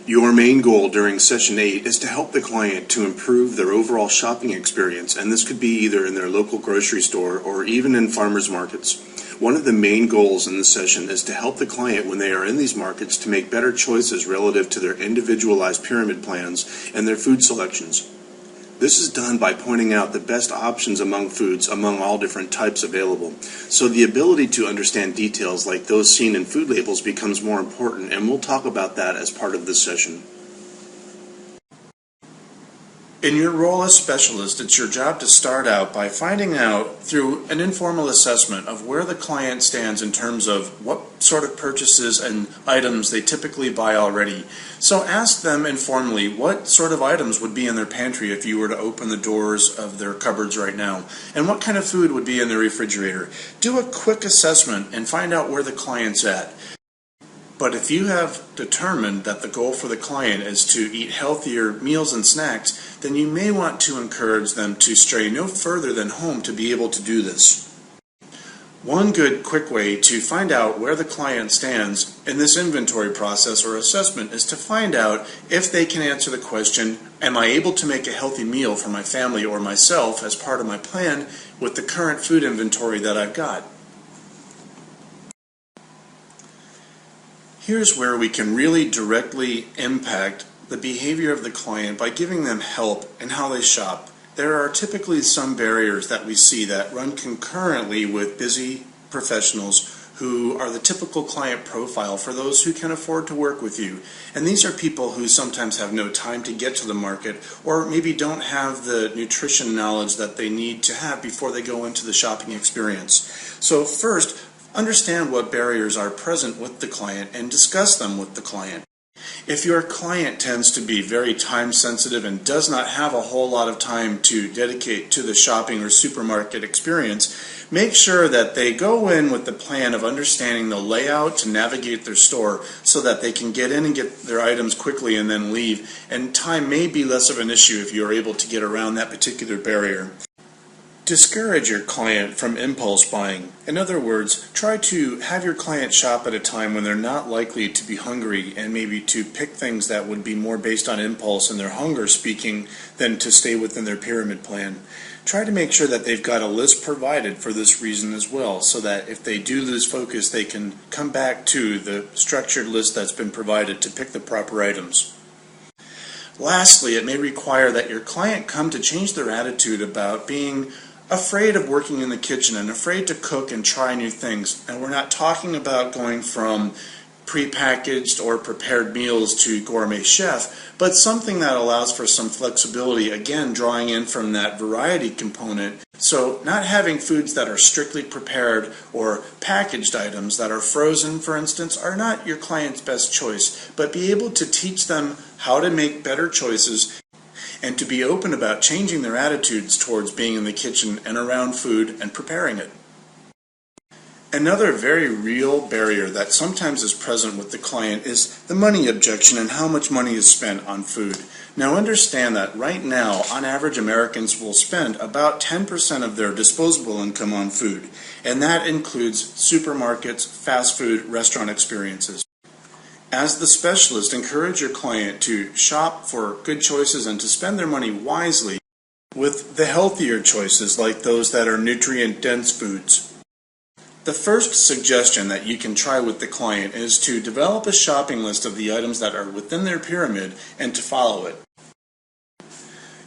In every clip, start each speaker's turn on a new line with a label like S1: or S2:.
S1: Your main goal during Session 8 is to help the client to improve their overall shopping experience, and this could be either in their local grocery store or even in farmers markets. One of the main goals in this session is to help the client when they are in these markets to make better choices relative to their individualized pyramid plans and their food selections. This is done by pointing out the best options among foods among all different types available. So the ability to understand details like those seen in food labels becomes more important, and we'll talk about that as part of this session. In your role as specialist, it's your job to start out by finding out through an informal assessment of where the client stands in terms of what sort of purchases and items they typically buy already. So ask them informally what sort of items would be in their pantry if you were to open the doors of their cupboards right now, and what kind of food would be in their refrigerator. Do a quick assessment and find out where the client's at. But if you have determined that the goal for the client is to eat healthier meals and snacks, then you may want to encourage them to stray no further than home to be able to do this. One good quick way to find out where the client stands in this inventory process or assessment is to find out if they can answer the question, am I able to make a healthy meal for my family or myself as part of my plan with the current food inventory that I've got? Here's where we can really directly impact the behavior of the client by giving them help in how they shop. There are typically some barriers that we see that run concurrently with busy professionals who are the typical client profile for those who can afford to work with you. And these are people who sometimes have no time to get to the market or maybe don't have the nutrition knowledge that they need to have before they go into the shopping experience. So first, understand what barriers are present with the client and discuss them with the client. If your client tends to be very time sensitive and does not have a whole lot of time to dedicate to the shopping or supermarket experience, make sure that they go in with the plan of understanding the layout to navigate their store so that they can get in and get their items quickly and then leave. And time may be less of an issue if you're able to get around that particular barrier. Discourage your client from impulse buying. In other words, try to have your client shop at a time when they're not likely to be hungry and maybe to pick things that would be more based on impulse and their hunger speaking than to stay within their pyramid plan. Try to make sure that they've got a list provided for this reason as well, so that if they do lose focus, they can come back to the structured list that's been provided to pick the proper items. Lastly, it may require that your client come to change their attitude about being afraid of working in the kitchen and afraid to cook and try new things. And we're not talking about going from prepackaged or prepared meals to gourmet chef, but something that allows for some flexibility, again drawing in from that variety component. So not having foods that are strictly prepared or packaged items that are frozen, for instance, are not your client's best choice, but be able to teach them how to make better choices and to be open about changing their attitudes towards being in the kitchen and around food and preparing it. Another very real barrier that sometimes is present with the client is the money objection and how much money is spent on food. Now understand that right now, on average, Americans will spend about 10% of their disposable income on food, and that includes supermarkets, fast food, restaurant experiences. As the specialist, encourage your client to shop for good choices and to spend their money wisely with the healthier choices like those that are nutrient-dense foods. The first suggestion that you can try with the client is to develop a shopping list of the items that are within their pyramid and to follow it.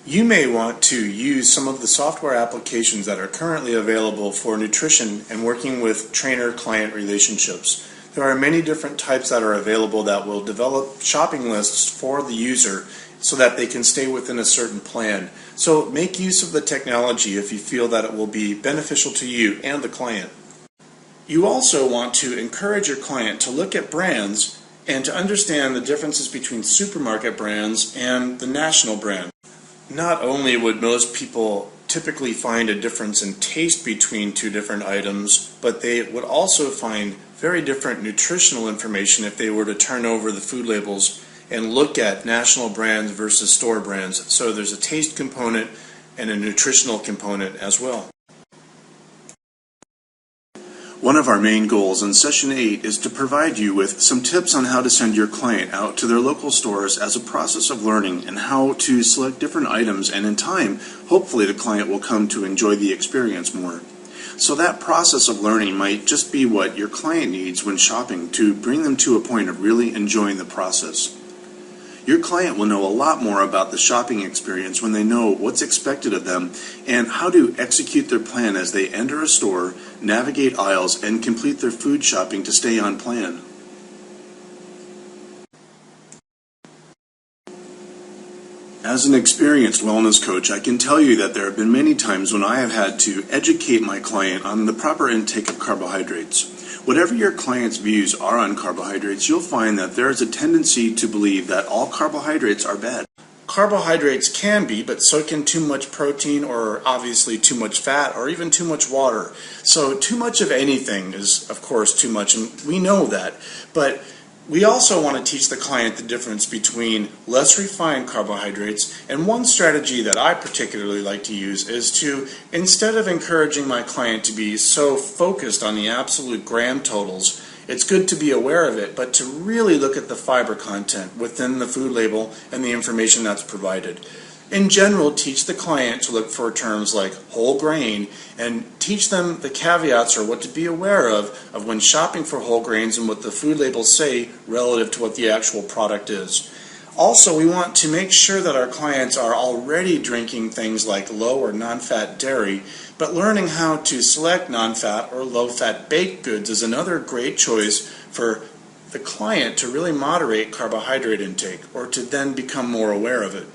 S1: You may want to use some of the software applications that are currently available for nutrition and working with trainer-client relationships. There are many different types that are available that will develop shopping lists for the user so that they can stay within a certain plan. So make use of the technology if you feel that it will be beneficial to you and the client. You also want to encourage your client to look at brands and to understand the differences between supermarket brands and the national brand. Not only would most people typically find a difference in taste between two different items, but they would also find very different nutritional information if they were to turn over the food labels and look at national brands versus store brands. So there's a taste component and a nutritional component as well. One of our main goals in Session 8 is to provide you with some tips on how to send your client out to their local stores as a process of learning and how to select different items, and in time, hopefully the client will come to enjoy the experience more. So that process of learning might just be what your client needs when shopping to bring them to a point of really enjoying the process. Your client will know a lot more about the shopping experience when they know what's expected of them and how to execute their plan as they enter a store, navigate aisles, and complete their food shopping to stay on plan. As an experienced wellness coach, I can tell you that there have been many times when I have had to educate my client on the proper intake of carbohydrates. Whatever your client's views are on carbohydrates, you'll find that there is a tendency to believe that all carbohydrates are bad. Carbohydrates can be, but so can too much protein, or obviously too much fat, or even too much water. So too much of anything is, of course, too much, and we know that. But we also want to teach the client the difference between less refined carbohydrates, and one strategy that I particularly like to use is to, instead of encouraging my client to be so focused on the absolute gram totals, it's good to be aware of it, but to really look at the fiber content within the food label and the information that's provided. In general, teach the client to look for terms like whole grain and teach them the caveats or what to be aware of when shopping for whole grains and what the food labels say relative to what the actual product is. Also, we want to make sure that our clients are already drinking things like low or non-fat dairy, but learning how to select non-fat or low-fat baked goods is another great choice for the client to really moderate carbohydrate intake or to then become more aware of it.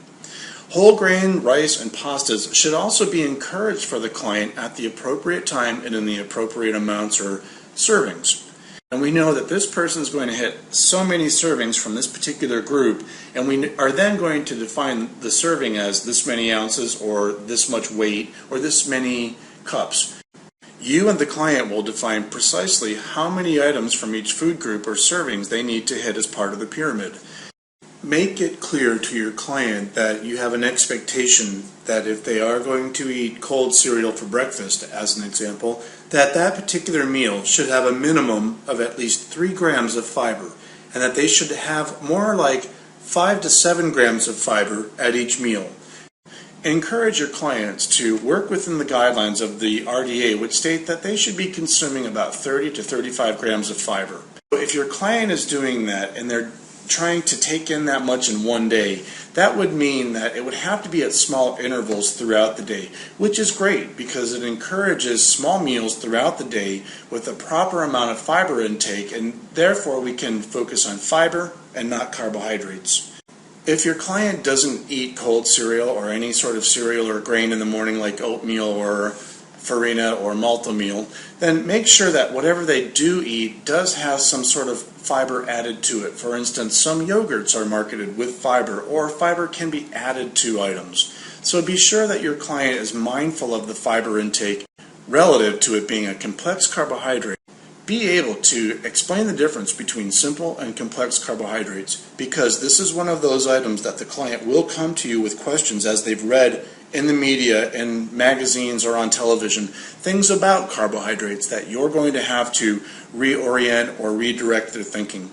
S1: Whole grain, rice, and pastas should also be encouraged for the client at the appropriate time and in the appropriate amounts or servings. And we know that this person is going to hit so many servings from this particular group, and we are then going to define the serving as this many ounces or this much weight or this many cups. You and the client will define precisely how many items from each food group or servings they need to hit as part of the pyramid. Make it clear to your client that you have an expectation that if they are going to eat cold cereal for breakfast, as an example, that that particular meal should have a minimum of at least 3 grams of fiber, and that they should have more like 5 to 7 grams of fiber at each meal. Encourage your clients to work within the guidelines of the RDA, which state that they should be consuming about 30 to 35 grams of fiber. If your client is doing that and they're trying to take in that much in one day, that would mean that it would have to be at small intervals throughout the day, which is great because it encourages small meals throughout the day with a proper amount of fiber intake, and therefore we can focus on fiber and not carbohydrates. If your client doesn't eat cold cereal or any sort of cereal or grain in the morning like oatmeal or farina or malto meal, then make sure that whatever they do eat does have some sort of fiber added to it. For instance, some yogurts are marketed with fiber, or fiber can be added to items. So be sure that your client is mindful of the fiber intake relative to it being a complex carbohydrate. Be able to explain the difference between simple and complex carbohydrates, because this is one of those items that the client will come to you with questions as they've read in the media, in magazines, or on television, things about carbohydrates that you're going to have to reorient or redirect their thinking.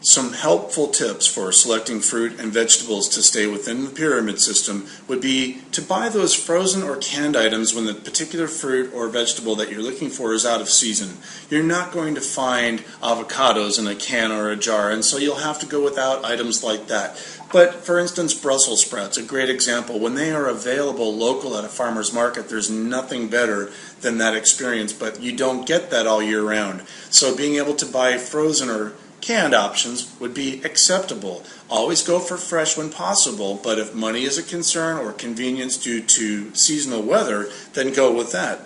S1: Some helpful tips for selecting fruit and vegetables to stay within the pyramid system would be to buy those frozen or canned items when the particular fruit or vegetable that you're looking for is out of season. You're not going to find avocados in a can or a jar, and so you'll have to go without items like that. But for instance, Brussels sprouts, a great example. When they are available local at a farmer's market, there's nothing better than that experience, but you don't get that all year round. So being able to buy frozen or canned options would be acceptable. Always go for fresh when possible, but if money is a concern or convenience due to seasonal weather, then go with that.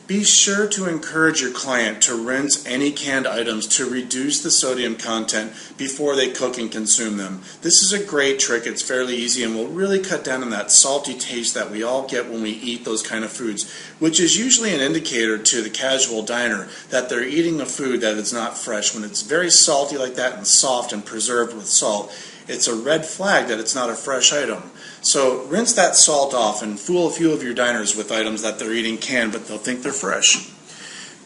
S1: Be sure to encourage your client to rinse any canned items to reduce the sodium content before they cook and consume them. This is a great trick. It's fairly easy and will really cut down on that salty taste that we all get when we eat those kind of foods, which is usually an indicator to the casual diner that they're eating a food that is not fresh. When it's very salty like that and soft and preserved with salt, it's a red flag that it's not a fresh item. So rinse that salt off and fool a few of your diners with items that they're eating canned, but they'll think they're fresh.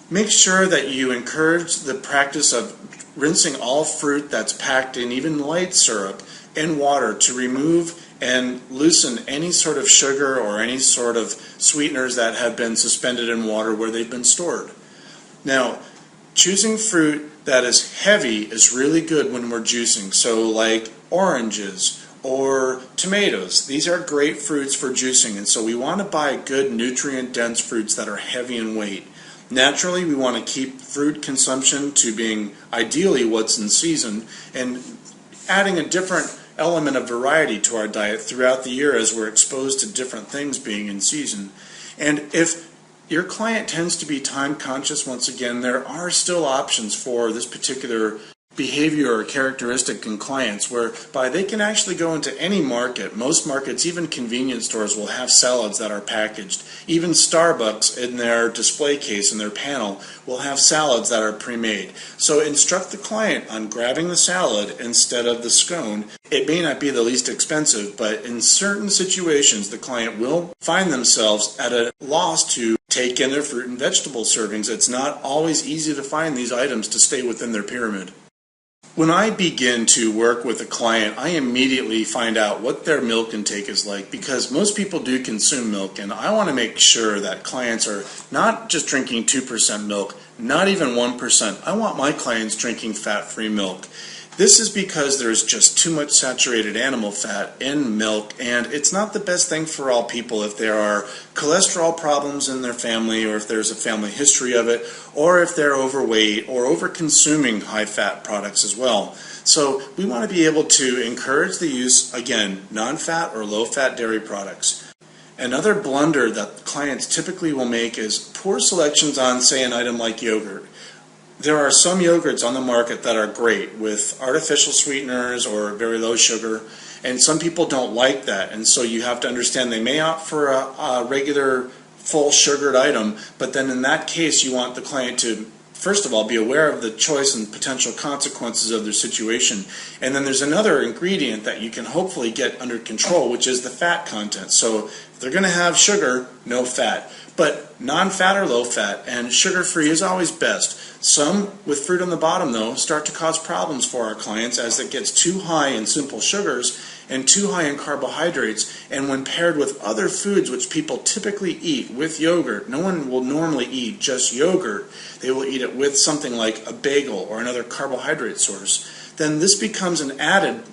S1: Make sure that you encourage the practice of rinsing all fruit that's packed in even light syrup in water to remove and loosen any sort of sugar or any sort of sweeteners that have been suspended in water where they've been stored. Now, choosing fruit that is heavy is really good when we're juicing. So like oranges or tomatoes, these are great fruits for juicing, and so we want to buy good nutrient-dense fruits that are heavy in weight. Naturally, we want to keep fruit consumption to being ideally what's in season and adding a different element of variety to our diet throughout the year as we're exposed to different things being in season. And if your client tends to be time conscious, once again, there are still options for this particular behavior or characteristic in clients whereby they can actually go into any market. Most markets, even convenience stores, will have salads that are packaged. Even Starbucks in their display case, in their panel, will have salads that are pre-made. So instruct the client on grabbing the salad instead of the scone. It may not be the least expensive, but in certain situations the client will find themselves at a loss to take in their fruit and vegetable servings. It's not always easy to find these items to stay within their pyramid. When I begin to work with a client, I immediately find out what their milk intake is like, because most people do consume milk, and I want to make sure that clients are not just drinking 2% milk, not even 1%. I want my clients drinking fat-free milk. This is because there's just too much saturated animal fat in milk, and it's not the best thing for all people if there are cholesterol problems in their family, or if there's a family history of it, or if they're overweight or over-consuming high-fat products as well. So we want to be able to encourage the use, again, non-fat or low-fat dairy products. Another blunder that clients typically will make is poor selections on, say, an item like yogurt. There are some yogurts on the market that are great with artificial sweeteners or very low sugar, and some people don't like that, and so you have to understand they may opt for a regular full sugared item, but then in that case you want the client to first of all be aware of the choice and potential consequences of their situation. And then there's another ingredient that you can hopefully get under control, which is the fat content. So if they're going to have sugar, no fat. But non-fat or low-fat, and sugar-free is always best. Some, with fruit on the bottom though, start to cause problems for our clients as it gets too high in simple sugars and too high in carbohydrates, and when paired with other foods which people typically eat with yogurt, no one will normally eat just yogurt, they will eat it with something like a bagel or another carbohydrate source, then this becomes an added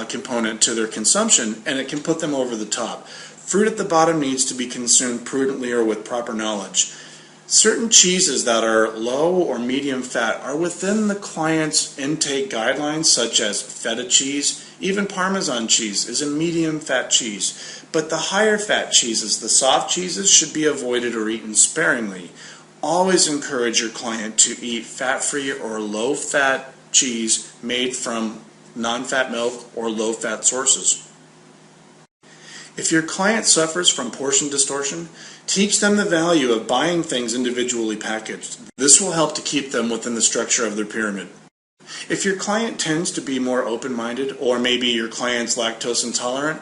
S1: component to their consumption, and it can put them over the top. Fruit at the bottom needs to be consumed prudently or with proper knowledge. Certain cheeses that are low or medium fat are within the client's intake guidelines, such as feta cheese. Even Parmesan cheese is a medium fat cheese. But the higher fat cheeses, the soft cheeses, should be avoided or eaten sparingly. Always encourage your client to eat fat-free or low-fat cheese made from non-fat milk or low-fat sources. If your client suffers from portion distortion, teach them the value of buying things individually packaged. This will help to keep them within the structure of their pyramid. If your client tends to be more open-minded, or maybe your client's lactose intolerant,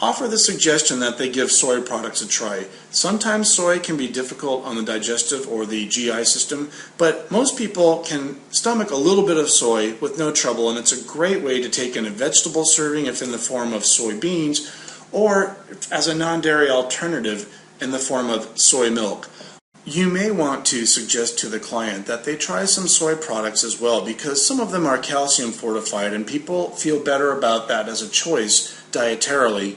S1: offer the suggestion that they give soy products a try. Sometimes soy can be difficult on the digestive or the GI system, but most people can stomach a little bit of soy with no trouble, and it's a great way to take in a vegetable serving if in the form of soybeans, or as a non-dairy alternative in the form of soy milk. You may want to suggest to the client that they try some soy products as well, because some of them are calcium fortified and people feel better about that as a choice dietarily.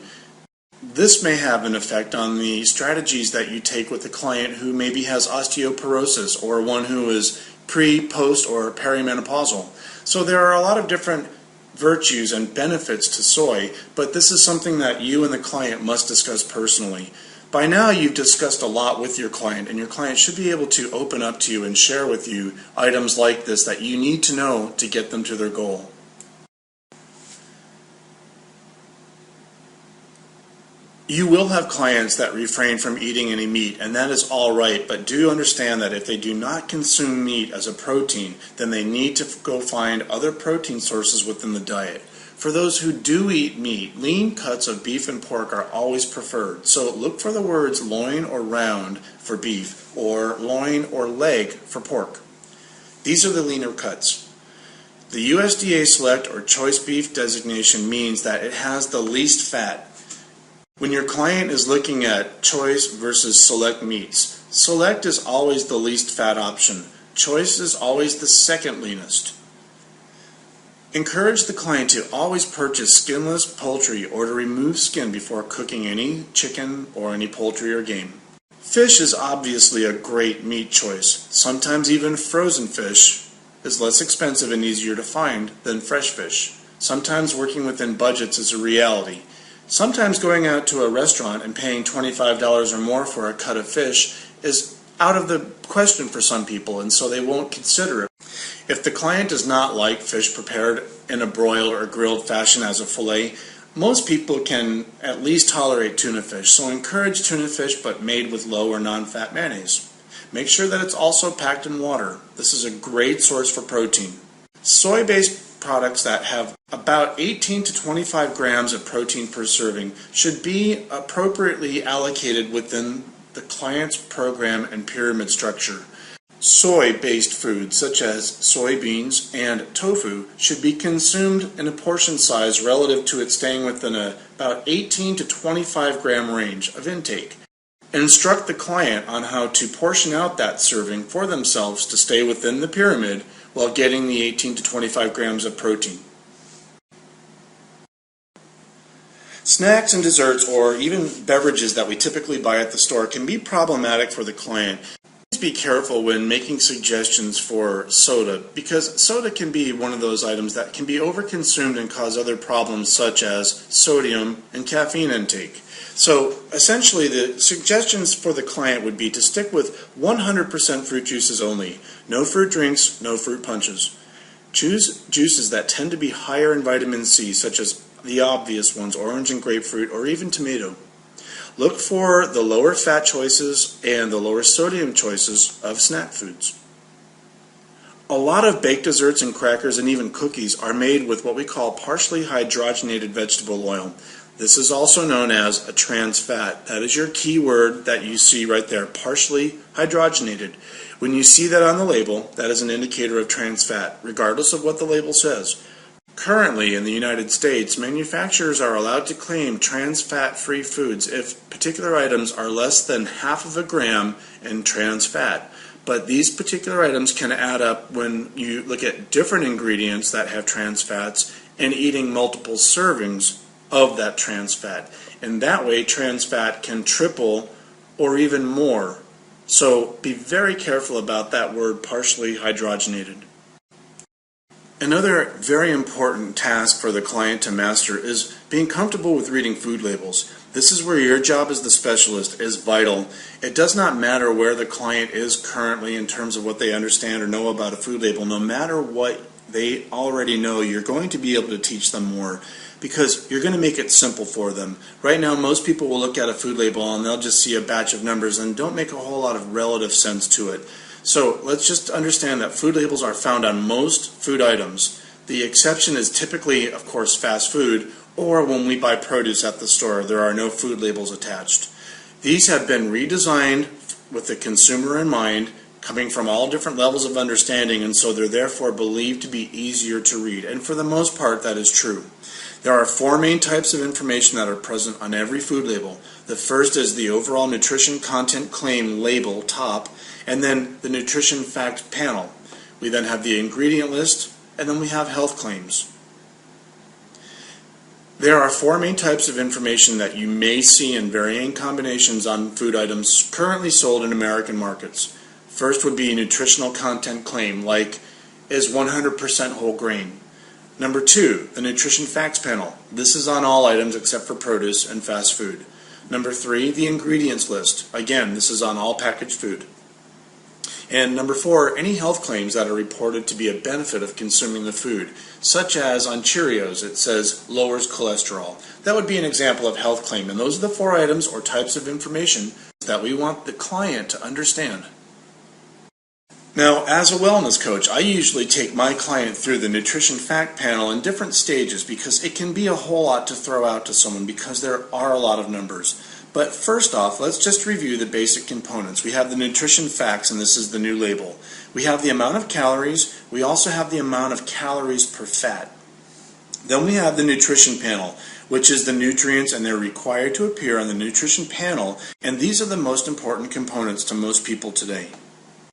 S1: This may have an effect on the strategies that you take with a client who maybe has osteoporosis or one who is pre, post, or perimenopausal. So there are a lot of different virtues and benefits to soy, but this is something that you and the client must discuss personally. By now you've discussed a lot with your client, and your client should be able to open up to you and share with you items like this that you need to know to get them to their goal. You will have clients that refrain from eating any meat, and that is all right, but do understand that if they do not consume meat as a protein, then they need to go find other protein sources within the diet. For those who do eat meat, lean cuts of beef and pork are always preferred, so look for the words loin or round for beef, or loin or leg for pork. These are the leaner cuts. The USDA Select or Choice Beef designation means that it has the least fat. When your client is looking at choice versus select meats, select is always the least fat option. Choice is always the second leanest. Encourage the client to always purchase skinless poultry or to remove skin before cooking any chicken or any poultry or game. Fish is obviously a great meat choice. Sometimes even frozen fish is less expensive and easier to find than fresh fish. Sometimes working within budgets is a reality. Sometimes going out to a restaurant and paying $25 or more for a cut of fish is out of the question for some people, and so they won't consider it. If the client does not like fish prepared in a broiled or grilled fashion as a fillet, most people can at least tolerate tuna fish, so encourage tuna fish but made with low or non-fat mayonnaise. Make sure that it's also packed in water. This is a great source for protein. Soy-based products that have about 18 to 25 grams of protein per serving should be appropriately allocated within the client's program and pyramid structure. Soy-based foods such as soybeans and tofu should be consumed in a portion size relative to it staying within about 18 to 25 gram range of intake. Instruct the client on how to portion out that serving for themselves to stay within the pyramid while getting the 18 to 25 grams of protein. Snacks and desserts or even beverages that we typically buy at the store can be problematic for the client. Please be careful when making suggestions for soda, because soda can be one of those items that can be overconsumed and cause other problems such as sodium and caffeine intake. So essentially the suggestions for the client would be to stick with 100% fruit juices only. No fruit drinks, no fruit punches. Choose juices that tend to be higher in vitamin C, such as the obvious ones, orange and grapefruit, or even tomato. Look for the lower fat choices and the lower sodium choices of snack foods. A lot of baked desserts and crackers and even cookies are made with what we call partially hydrogenated vegetable oil. This is also known as a trans fat. That is your key word that you see right there, partially hydrogenated. When you see that on the label, that is an indicator of trans fat, regardless of what the label says. Currently, in the United States, manufacturers are allowed to claim trans fat-free foods if particular items are less than half of a gram in trans fat. But these particular items can add up when you look at different ingredients that have trans fats and eating multiple servings of that trans fat. And that way, trans fat can triple or even more. So be very careful about that word, partially hydrogenated. Another very important task for the client to master is being comfortable with reading food labels. This is where your job as the specialist is vital. It does not matter where the client is currently in terms of what they understand or know about a food label. No matter what they already know, you're going to be able to teach them more because you're going to make it simple for them. Right now, most people will look at a food label and they'll just see a batch of numbers and don't make a whole lot of relative sense to it. So let's just understand that food labels are found on most food items. The exception is typically, of course, fast food, or when we buy produce at the store, there are no food labels attached. These have been redesigned with the consumer in mind, coming from all different levels of understanding, and so they're therefore believed to be easier to read. And for the most part, that is true. There are four main types of information that are present on every food label. The first is the overall nutrition content claim label, top, and then the nutrition fact panel. We then have the ingredient list, and then we have health claims. There are four main types of information that you may see in varying combinations on food items currently sold in American markets. First would be nutritional content claim, like is 100% whole grain. Number two, the nutrition facts panel. This is on all items except for produce and fast food. Number three, the ingredients list. Again, this is on all packaged food. And number 4, any health claims that are reported to be a benefit of consuming the food, such as on Cheerios it says lowers cholesterol. That would be an example of health claim, and those are the 4 items or types of information that we want the client to understand. Now, as a wellness coach, I usually take my client through the nutrition fact panel in different stages because it can be a whole lot to throw out to someone because there are a lot of numbers. But first off, let's just review the basic components. We have the nutrition facts, and this is the new label. We have the amount of calories. We also have the amount of calories per fat. Then we have the nutrition panel, which is the nutrients, and they're required to appear on the nutrition panel, and these are the most important components to most people today.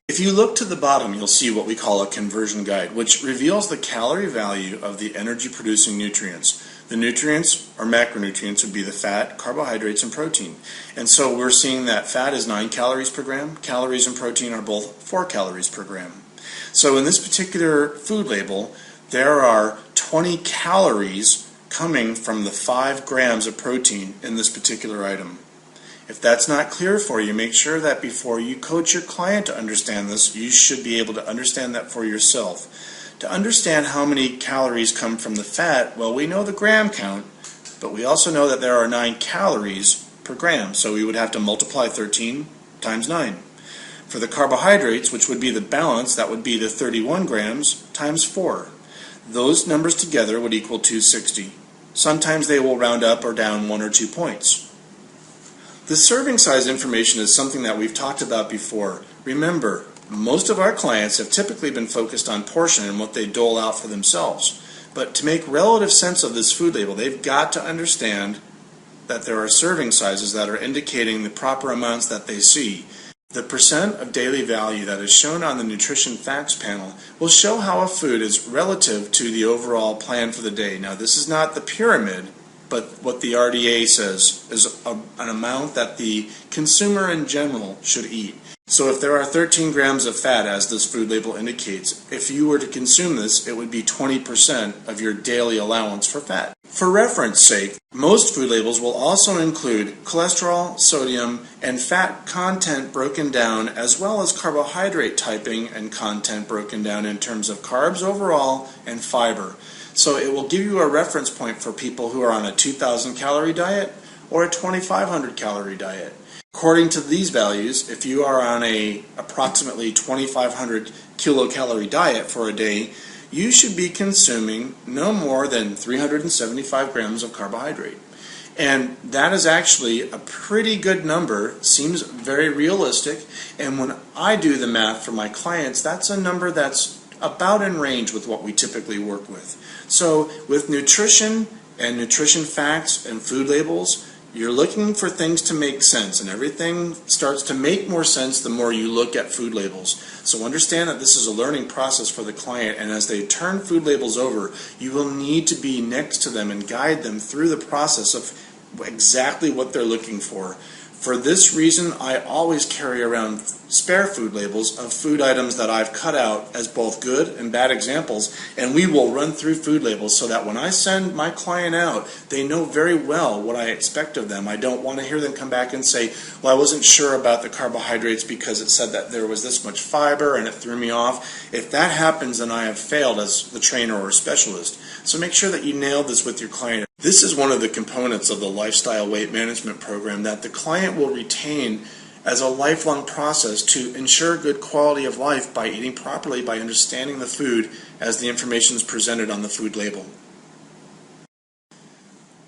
S1: If you look to the bottom, you'll see what we call a conversion guide, which reveals the calorie value of the energy-producing nutrients. The nutrients, or macronutrients, would be the fat, carbohydrates, and protein. And so we're seeing that fat is 9 calories per gram, calories and protein are both 4 calories per gram. So in this particular food label, there are 20 calories coming from the 5 grams of protein in this particular item. If that's not clear for you, make sure that before you coach your client to understand this, you should be able to understand that for yourself. To understand how many calories come from the fat, well, we know the gram count, but we also know that there are 9 calories per gram, so we would have to multiply 13 times 9. For the carbohydrates, which would be the balance, that would be the 31 grams times 4. Those numbers together would equal 260. Sometimes they will round up or down 1 or 2 points. The serving size information is something that we've talked about before. Remember, most of our clients have typically been focused on portion and what they dole out for themselves. But to make relative sense of this food label, they've got to understand that there are serving sizes that are indicating the proper amounts that they see. The percent of daily value that is shown on the nutrition facts panel will show how a food is relative to the overall plan for the day. Now, this is not the pyramid, but what the RDA says is an amount that the consumer in general should eat. So if there are 13 grams of fat, as this food label indicates, if you were to consume this, it would be 20% of your daily allowance for fat. For reference sake, most food labels will also include cholesterol, sodium, and fat content broken down, as well as carbohydrate typing and content broken down in terms of carbs overall and fiber. So it will give you a reference point for people who are on a 2,000 calorie diet or a 2,500 calorie diet. According to these values, if you are on a approximately 2,500 kilocalorie diet for a day, you should be consuming no more than 375 grams of carbohydrate. And that is actually a pretty good number, seems very realistic, and when I do the math for my clients, that's a number that's about in range with what we typically work with. So with nutrition and nutrition facts and food labels, you're looking for things to make sense, and everything starts to make more sense the more you look at food labels. So understand that this is a learning process for the client, and as they turn food labels over, you will need to be next to them and guide them through the process of exactly what they're looking for. For this reason, I always carry around spare food labels of food items that I've cut out as both good and bad examples, and we will run through food labels so that when I send my client out, they know very well what I expect of them. I don't want to hear them come back and say, well, I wasn't sure about the carbohydrates because it said that there was this much fiber and it threw me off. If that happens, then I have failed as the trainer or specialist. So make sure that you nail this with your client. This is one of the components of the lifestyle weight management program that the client will retain as a lifelong process to ensure good quality of life by eating properly, by understanding the food as the information is presented on the food label.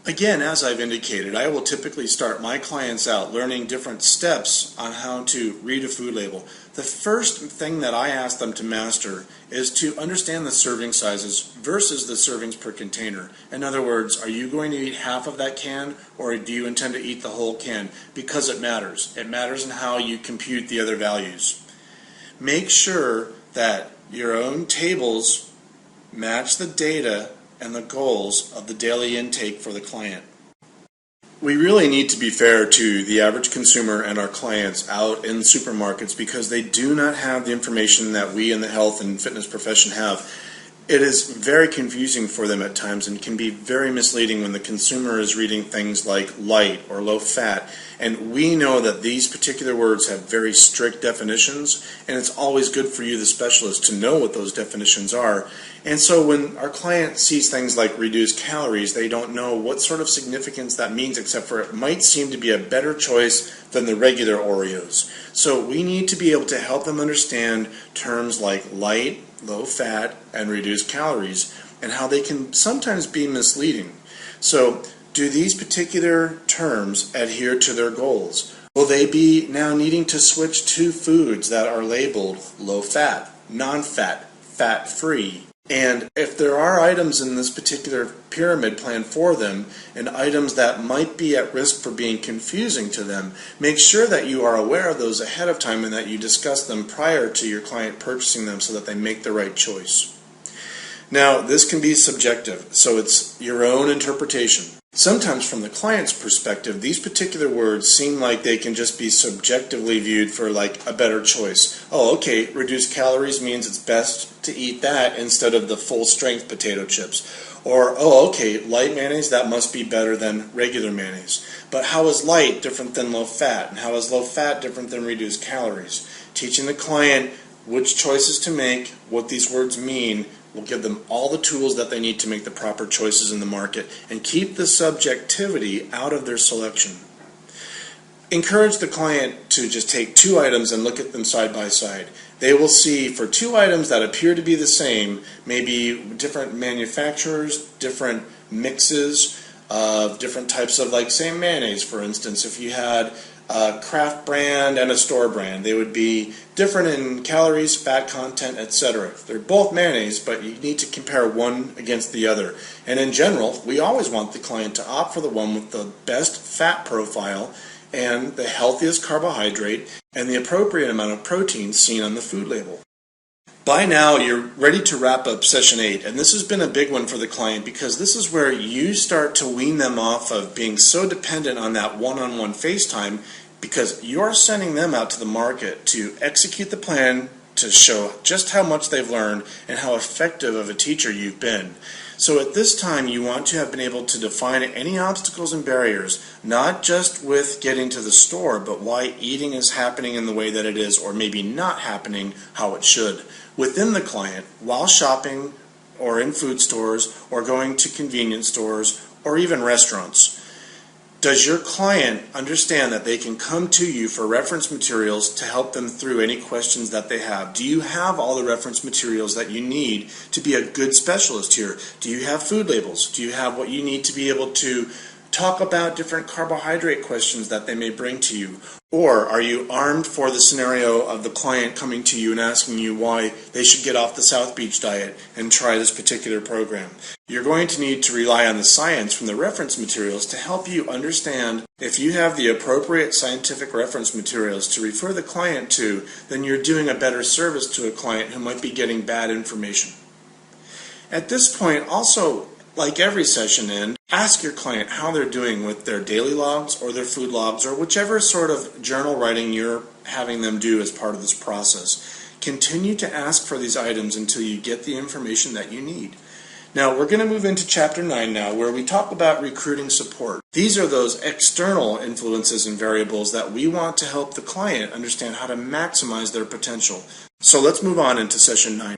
S1: Again, as I've indicated, I will typically start my clients out learning different steps on how to read a food label. The first thing that I ask them to master is to understand the serving sizes versus the servings per container. In other words, are you going to eat half of that can, or do you intend to eat the whole can? Because it matters. It matters in how you compute the other values. Make sure that your own tables match the data and the goals of the daily intake for the client. We really need to be fair to the average consumer and our clients out in supermarkets because they do not have the information that we in the health and fitness profession have. it is very confusing for them at times and can be very misleading when the consumer is reading things like light or low fat. And we know that these particular words have very strict definitions, and it's always good for you, the specialist, to know what those definitions are. And so when our client sees things like reduced calories, they don't know what sort of significance that means, except for it might seem to be a better choice than the regular Oreos. So we need to be able to help them understand terms like light, low fat, and reduced calories, and how they can sometimes be misleading. So, do these particular terms adhere to their goals? Will they be now needing to switch to foods that are labeled low fat, non-fat, fat-free? And if there are items in this particular pyramid plan for them, and items that might be at risk for being confusing to them, make sure that you are aware of those ahead of time and that you discuss them prior to your client purchasing them so that they make the right choice. Now, this can be subjective, so it's your own interpretation. Sometimes from the client's perspective, these particular words seem like they can just be subjectively viewed for like a better choice. Oh, okay, reduced calories means it's best to eat that instead of the full strength potato chips. Or, oh, okay, light mayonnaise, that must be better than regular mayonnaise. But how is light different than low fat? And how is low fat different than reduced calories? Teaching the client which choices to make, what these words mean, will give them all the tools that they need to make the proper choices in the market and keep the subjectivity out of their selection. Encourage the client to just take two items and look at them side by side. They will see for two items that appear to be the same, maybe different manufacturers, different mixes of different types of, like, say, mayonnaise, for instance. If you had a craft brand and a store brand, they would be different in calories, fat content, etc. They're both mayonnaise, but you need to compare one against the other. And in general, we always want the client to opt for the one with the best fat profile and the healthiest carbohydrate and the appropriate amount of protein seen on the food label. By now, you're ready to wrap up session 8, and this has been a big one for the client because this is where you start to wean them off of being so dependent on that one-on-one FaceTime, because you're sending them out to the market to execute the plan to show just how much they've learned and how effective of a teacher you've been. So at this time, you want to have been able to define any obstacles and barriers, not just with getting to the store, but why eating is happening in the way that it is, or maybe not happening how it should, within the client, while shopping, or in food stores, or going to convenience stores, or even restaurants. Does your client understand that they can come to you for reference materials to help them through any questions that they have? Do you have all the reference materials that you need to be a good specialist here? Do you have food labels? Do you have what you need to be able to talk about different carbohydrate questions that they may bring to you? Or are you armed for the scenario of the client coming to you and asking you why they should get off the South Beach diet and try this particular program? You're going to need to rely on the science from the reference materials to help you understand if you have the appropriate scientific reference materials to refer the client to, then you're doing a better service to a client who might be getting bad information. At this point, also, like every session end, ask your client how they're doing with their daily logs or their food logs or whichever sort of journal writing you're having them do as part of this process. Continue to ask for these items until you get the information that you need. Now, we're going to move into Chapter 9 now, where we talk about recruiting support. These are those external influences and variables that we want to help the client understand how to maximize their potential. So let's move on into Session 9.